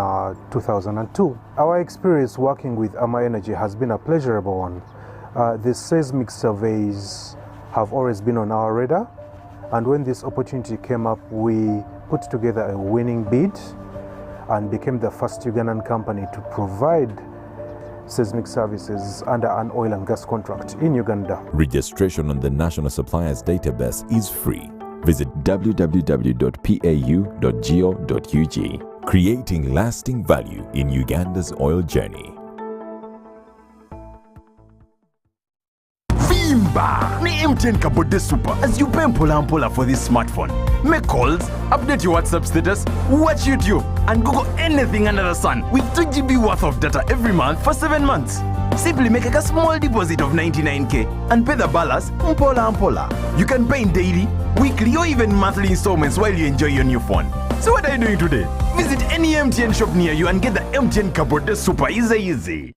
2002. Our experience working with Ama Energy has been a pleasurable one. The seismic surveys have always been on our radar, and when this opportunity came up, we put together a winning bid and became the first Ugandan company to provide seismic services under an oil and gas contract in Uganda. Registration on the National Suppliers Database is free. Visit www.pau.go.ug. Creating lasting value in Uganda's oil journey. Vimba! Ni MTN Kabode Super as you pay mpola for this smartphone. Make calls, update your WhatsApp status, watch YouTube, and Google anything under the sun with 2 GB worth of data every month for 7 months. Simply make a small deposit of 99k and pay the balance mpola. You can pay in daily, weekly, or even monthly installments while you enjoy your new phone. So what are you doing today? Visit any MTN shop near you and get the MTN Kabode Super easy.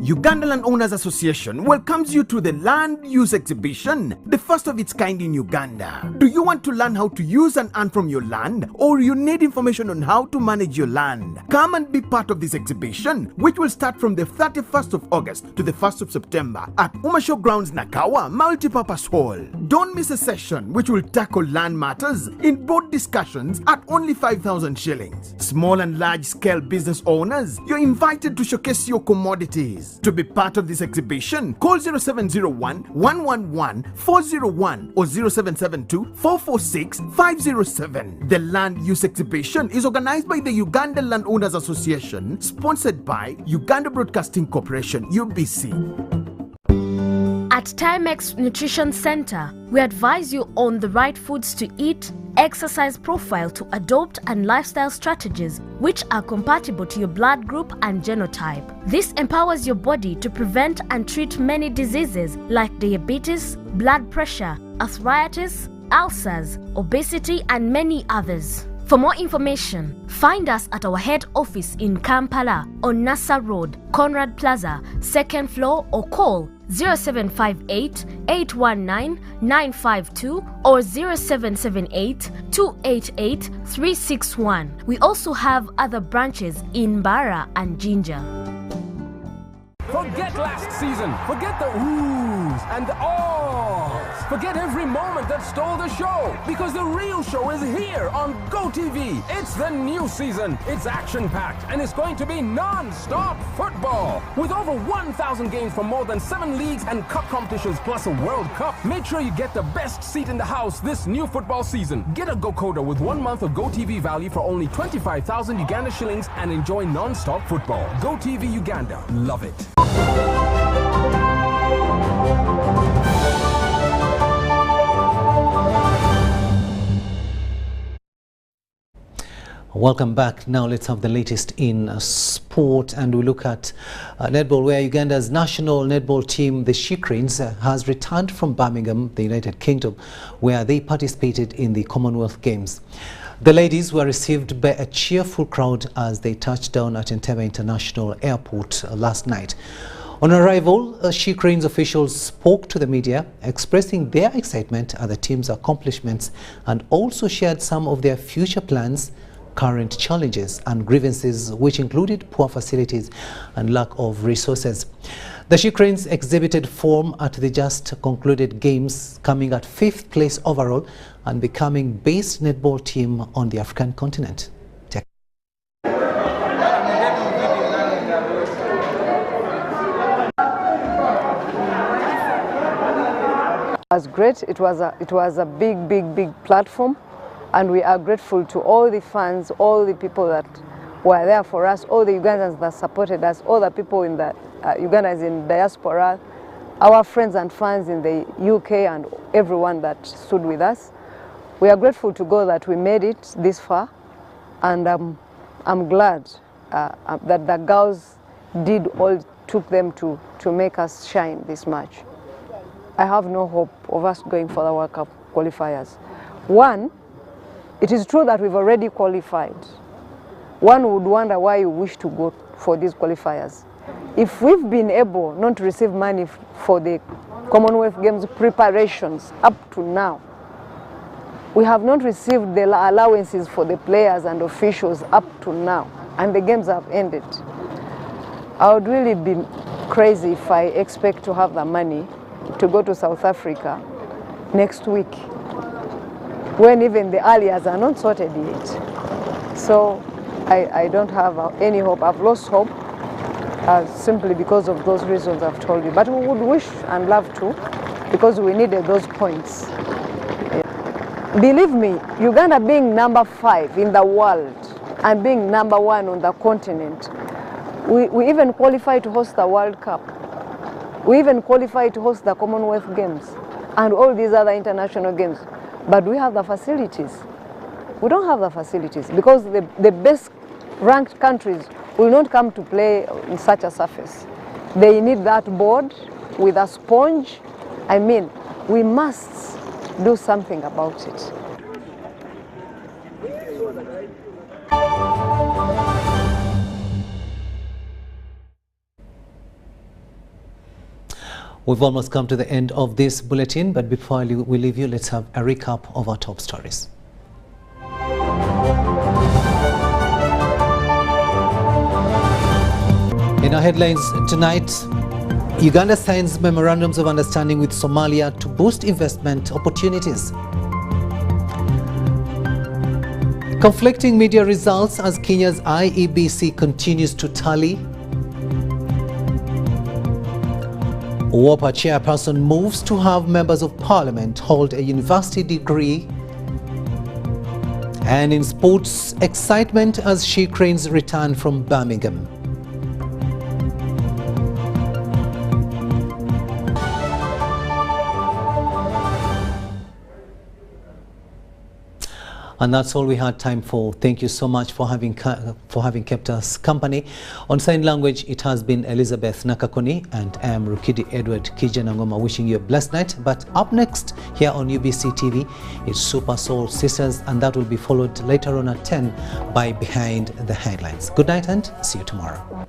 Uganda Land Owners Association welcomes you to the Land Use Exhibition, the first of its kind in Uganda. Do you want to learn how to use and earn from your land, or you need information on how to manage your land? Come and be part of this exhibition, which will start from the 31st of August to the 1st of September at Umasho Grounds, Nakawa Multipurpose Hall. Don't miss a session which will tackle land matters in broad discussions at only 5,000 shillings. Small and large scale business owners, you're invited to showcase your commodities. To be part of this exhibition, call 0701 111 401 or 0772 446 507. The Land Use Exhibition is organized by the Uganda Land Owners Association, sponsored by Uganda Broadcasting Corporation, UBC. At Timex Nutrition Center, we advise you on the right foods to eat, exercise profile to adopt, and lifestyle strategies which are compatible to your blood group and genotype. This empowers your body to prevent and treat many diseases like diabetes, blood pressure, arthritis, ulcers, obesity, and many others. For more information, find us at our head office in Kampala on Nassa Road, Conrad Plaza, 2nd floor, or call 0758 819 952 or 0778 288 361. We also have other branches in Bara and Jinja. Forget last season. Forget the oohs and the ahs. Forget every moment that stole the show, because the real show is here on GoTV. It's the new season. It's action-packed, and it's going to be non-stop football. With over 1,000 games from more than 7 leagues and cup competitions, plus a World Cup. Make sure you get the best seat in the house this new football season. Get a GoCoder with 1 month of GoTV value for only 25,000 Uganda shillings and enjoy non-stop football. GoTV Uganda. Love it. Welcome back. Now let's have the latest in sport, and we look at netball, where Uganda's national netball team, the She Cranes, has returned from Birmingham, the United Kingdom, where they participated in the Commonwealth Games. The ladies were received by a cheerful crowd as they touched down at Entebbe International Airport last night. On arrival, She Cranes officials spoke to the media, expressing their excitement at the team's accomplishments, and also shared some of their future plans, current challenges and grievances, which included poor facilities and lack of resources. The She Cranes exhibited form at the just concluded games, coming at 5th place overall and becoming best netball team on the African continent. It was great. It was a big platform, and we are grateful to all the fans, all the people that were there for us, all the Ugandans that supported us, all the people in the Ugandans in diaspora, our friends and fans in the UK, and everyone that stood with us. We are grateful to God that we made it this far, and I'm glad that the girls did all it took them to make us shine this much. I have no hope of us going for the World Cup qualifiers. One, it is true that we've already qualified. One would wonder why you wish to go for these qualifiers. If we've been able not to receive money for the Commonwealth Games preparations up to now, we have not received the allowances for the players and officials up to now, and the games have ended. I would really be crazy if I expect to have the money to go to South Africa next week when even the earliers are not sorted yet. So I don't have any hope. I've lost hope simply because of those reasons I've told you. But we would wish and love to, because we needed those points. Believe me, Uganda being number 5 in the world and being number 1 on the continent, we even qualify to host the World Cup. We even qualify to host the Commonwealth Games and all these other international games. But we have the facilities. We don't have the facilities because the best ranked countries will not come to play in such a surface. They need that board with a sponge. I mean, we must do something about it. We've almost come to the end of this bulletin, but before we leave you, let's have a recap of our top stories. In our headlines tonight, Uganda signs memorandums of understanding with Somalia to boost investment opportunities. Conflicting media results as Kenya's IEBC continues to tally. WOPA chairperson moves to have members of parliament hold a university degree. And in sports, excitement as She Cranes return from Birmingham. And that's all we had time for. Thank you so much for having kept us company. On sign language, it has been Elizabeth Nakakoni, and I am Rukidi Edward Kiijanangoma wishing you a blessed night. But up next here on UBC TV, it's Super Soul Sisters, and that will be followed later on at 10 by Behind the Headlines. Good night and see you tomorrow.